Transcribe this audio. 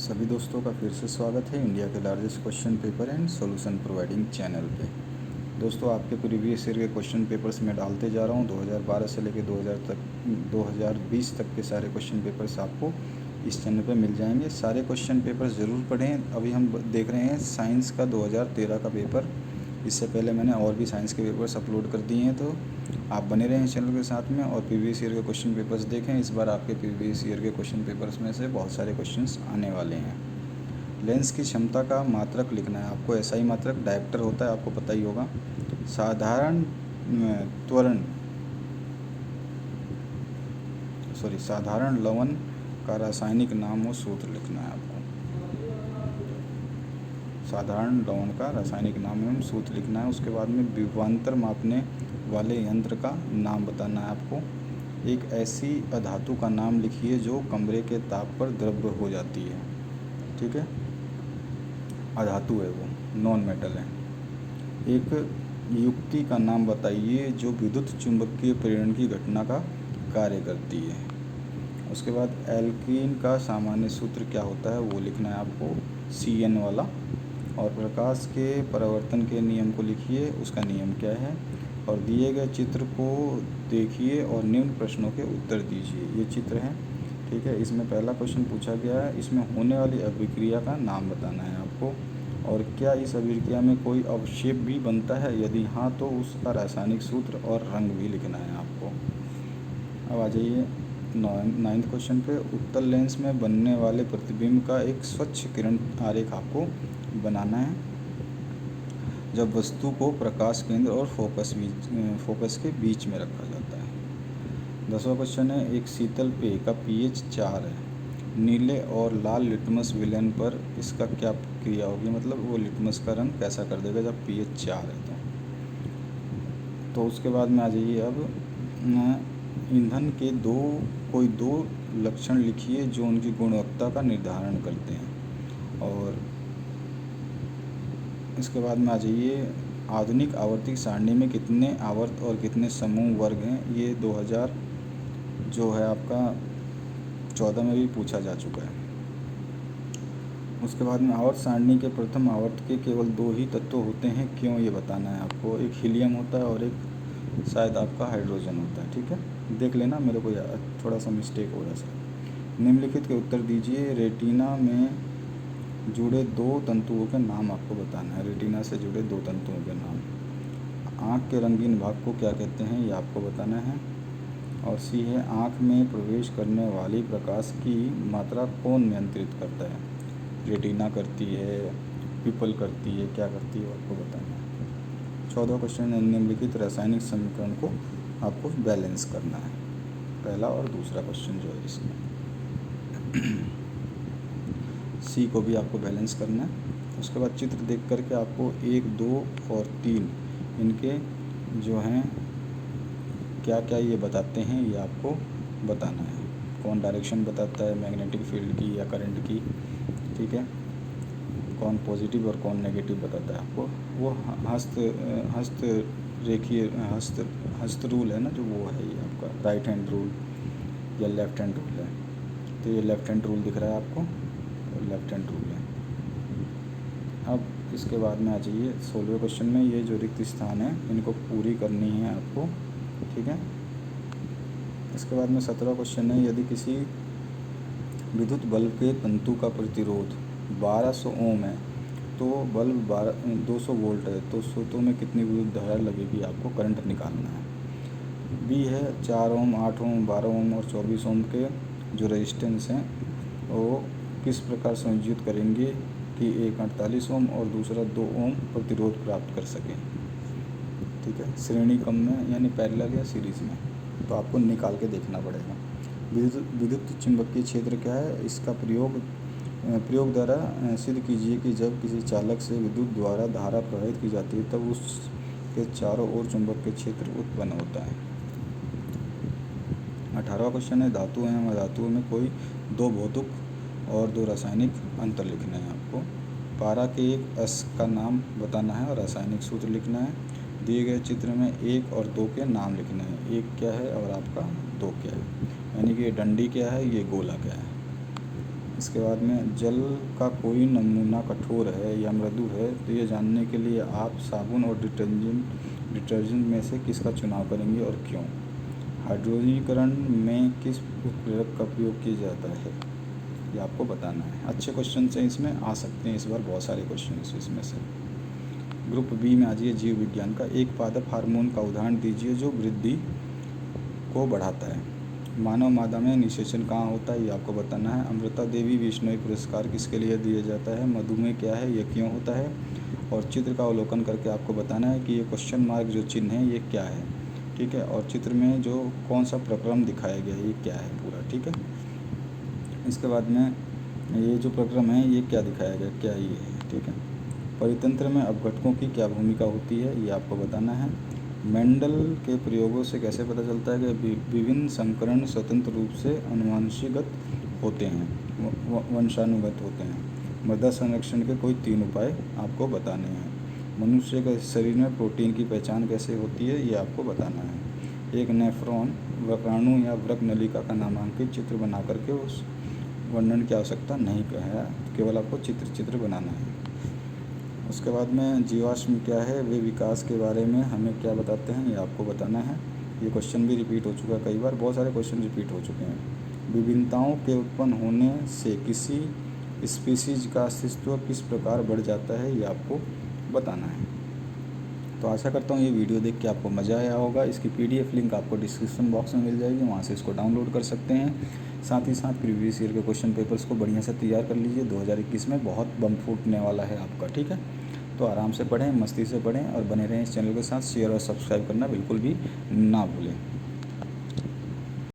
सभी दोस्तों का फिर से स्वागत है इंडिया के largest question paper and solution providing channel पे। दोस्तों, आपके प्रीवियस ईयर के क्वेश्चन पेपर्स मैं डालते जा रहा हूँ। 2012 से लेकर 2020 तक के सारे क्वेश्चन पेपर्स आपको इस चैनल पे मिल जाएंगे। सारे क्वेश्चन पेपर्स ज़रूर पढ़ें। अभी हम देख रहे हैं साइंस का 2013 का पेपर। इससे पहले मैंने और भी साइंस के पेपर्स अपलोड कर दिए हैं, तो आप बने रहें चैनल के साथ में और प्रीवियस ईयर के क्वेश्चन पेपर्स देखें। इस बार आपके प्रीवियस ईयर के क्वेश्चन पेपर्स में से बहुत सारे क्वेश्चंस आने वाले हैं। लेंस की क्षमता का मात्रक लिखना है आपको। ऐसा ही मात्रक डायप्टर होता है, आपको पता ही होगा। साधारण लवण का रासायनिक नाम और सूत्र लिखना है आपको। साधारण लवण का रासायनिक नाम एवं सूत्र लिखना है। उसके बाद में विभवांतर मापने वाले यंत्र का नाम बताना है आपको। एक ऐसी अधातु का नाम लिखिए जो कमरे के ताप पर द्रव्य हो जाती है। ठीक है, अधातु है वो, नॉन मेटल है। एक युक्ति का नाम बताइए जो विद्युत चुंबकीय प्रेरण की घटना का कार्य करती है। उसके बाद एल्कीन का सामान्य सूत्र क्या होता है वो लिखना है आपको, CN वाला। और प्रकाश के परावर्तन के नियम को लिखिए, उसका नियम क्या है। और दिए गए चित्र को देखिए और निम्न प्रश्नों के उत्तर दीजिए। ये चित्र है, ठीक है। इसमें पहला क्वेश्चन पूछा गया है, इसमें होने वाली अभिक्रिया का नाम बताना है आपको। और क्या इस अभिक्रिया में कोई अवक्षेप भी बनता है, यदि हाँ तो उसका रासायनिक सूत्र और रंग भी लिखना है आपको। अब आ जाइए 9th क्वेश्चन पे। उत्तल लेंस में बनने वाले प्रतिबिंब का एक स्वच्छ किरण आरेख आपको बनाना है जब वस्तु को प्रकाश केंद्र और फोकस के बीच में रखा जाता है। 10वां क्वेश्चन है, एक शीतल पेय का pH 4 है। नीले और लाल लिटमस विलयन पर इसका क्या क्रिया होगी, मतलब वो लिटमस का रंग कैसा कर देगा जब pH 4 है तो उसके बाद में आ जाइए अब ईंधन के कोई दो लक्षण लिखिए जो उनकी गुणवत्ता का निर्धारण करते हैं। और इसके बाद में आ जाइए, आधुनिक आवर्ती सारणी में कितने आवर्त और कितने समूह वर्ग हैं। ये 2000 जो है आपका 14 में भी पूछा जा चुका है। उसके बाद में आवर्त सारणी के प्रथम आवर्त के केवल 2 ही तत्व होते हैं, क्यों ये बताना है आपको। एक हीलियम होता है और एक शायद आपका हाइड्रोजन होता है। ठीक है, देख लेना, मेरे को थोड़ा सा मिस्टेक हो रहा है। निम्नलिखित के उत्तर दीजिए। रेटिना में जुड़े 2 तंतुओं के नाम आपको बताना है। रेटिना से जुड़े 2 तंतुओं के नाम। आँख के रंगीन भाग को क्या कहते हैं, ये आपको बताना है। और सी है, आँख में प्रवेश करने वाली प्रकाश की मात्रा कौन नियंत्रित करता है। रेटिना करती है, पिपल करती है, क्या करती है, आपको बताना है। 14वां क्वेश्चन है, निम्नलिखित रासायनिक समीकरण को आपको बैलेंस करना है। पहला और दूसरा क्वेश्चन जो है इसमें सी को भी आपको बैलेंस करना है। उसके बाद चित्र देख करके आपको 1, 2 और 3 इनके जो हैं क्या क्या ये बताते हैं, ये आपको बताना है। कौन डायरेक्शन बताता है मैग्नेटिक फील्ड की या करंट की, ठीक है। कौन पॉजिटिव और कौन नेगेटिव बताता है आपको। वो हस्त रूल है ना, जो वो है ये आपका राइट हैंड रूल या लेफ्ट हैंड रूल है। तो ये लेफ्ट हैंड रूल दिख रहा है आपको, तो लेफ्ट हैंड रूल है। अब इसके बाद में आ जाइए 16वें क्वेश्चन में, ये जो रिक्त स्थान है इनको पूरी करनी है आपको, ठीक है। इसके बाद में 17वां क्वेश्चन है, यदि किसी विद्युत बल्ब के तंतु का प्रतिरोध 1200 ओम है तो बल्ब 200 वोल्ट है, तो स्रोतों में कितनी विद्युत धारा लगेगी, आपको करंट निकालना है। बी है 4 ओम, 8 ओम, 12 ओम और 24 ओम के जो रेजिस्टेंस हैं वो किस प्रकार संयोजित करेंगे कि एक 48 ओम और दूसरा 2 ओम प्रतिरोध प्राप्त कर सकें। ठीक है, श्रेणी क्रम में यानी पैरेलल या सीरीज़ में, तो आपको निकाल के देखना पड़ेगा। विद्युत चुंबकीय क्षेत्र क्या है, इसका प्रयोग द्वारा सिद्ध कीजिए कि जब किसी चालक से विद्युत द्वारा धारा प्रवाहित की जाती है तब उसके चारों ओर चुंबकीय क्षेत्र उत्पन्न होता है। 18वां क्वेश्चन है, धातु एवं अधातुओं में कोई 2 भौतिक और 2 रासायनिक अंतर लिखना है आपको। पारा के एक अस का नाम बताना है और रासायनिक सूत्र लिखना है। दिए गए चित्र में 1 और 2 के नाम लिखना है। 1 क्या है और आपका 2 क्या है, यानी कि ये डंडी क्या है, ये गोला क्या है। इसके बाद में जल का कोई नमूना कठोर है या मृदु है तो ये जानने के लिए आप साबुन और डिटर्जेंट में से किसका चुनाव करेंगे और क्यों। हाइड्रोजनीकरण में किस उत्प्रेरक का प्रयोग किया जाता है, ये आपको बताना है। अच्छे क्वेश्चन से इसमें आ सकते हैं इस बार, बहुत सारे क्वेश्चन इसमें से। ग्रुप बी में आ जाइए, जीव विज्ञान का। एक पादप हार्मोन का उदाहरण दीजिए जो वृद्धि को बढ़ाता है। मानव मादा में निषेचन कहाँ होता है, ये आपको बताना है। अमृता देवी विश्नोई पुरस्कार किसके लिए दिया जाता है, मधुमेह क्या है, ये क्यों होता है। और चित्र का अवलोकन करके आपको बताना है कि ये क्वेश्चन मार्क जो चिन्ह है ये क्या है, ठीक है। और चित्र में जो कौन सा प्रक्रम दिखाया गया है ये क्या है पूरा, ठीक है। इसके बाद में ये जो प्रक्रम है ये क्या दिखाया गया, क्या ये है, ठीक है। परितंत्र में अपघटकों की क्या भूमिका होती है, ये आपको बताना है। मेंडल के प्रयोगों से कैसे पता चलता है कि विभिन्न संकरण स्वतंत्र रूप से अनुवांशिकगत होते हैं, वंशानुगत होते हैं। मृदा संरक्षण के कोई 3 उपाय आपको बताने हैं। मनुष्य के शरीर में प्रोटीन की पहचान कैसे होती है, ये आपको बताना है। एक नेफ्रॉन वक्राणु या वृक्क नलिका का नामांकित चित्र बना करके उस वर्णन की आवश्यकता नहीं है, केवल आपको चित्र बनाना है। उसके बाद में जीवाश्म क्या है, वे विकास के बारे में हमें क्या बताते हैं, ये आपको बताना है। ये क्वेश्चन भी रिपीट हो चुका है कई बार, बहुत सारे क्वेश्चन रिपीट हो चुके हैं। विभिन्नताओं के उत्पन्न होने से किसी स्पीसीज का अस्तित्व किस प्रकार बढ़ जाता है, ये आपको बताना है। तो आशा करता हूँ ये वीडियो देख के आपको मज़ा आया होगा। इसकी PDF लिंक आपको डिस्क्रिप्शन बॉक्स में मिल जाएगी, वहाँ से इसको डाउनलोड कर सकते हैं। साथ ही साथ प्रीवियस ईयर के क्वेश्चन पेपर्स को बढ़िया से तैयार कर लीजिए, 2021 में बहुत बम फूटने वाला है आपका, ठीक है। तो आराम से पढ़ें, मस्ती से पढ़ें और बने रहें इस चैनल के साथ। शेयर और सब्सक्राइब करना बिल्कुल भी ना भूलें।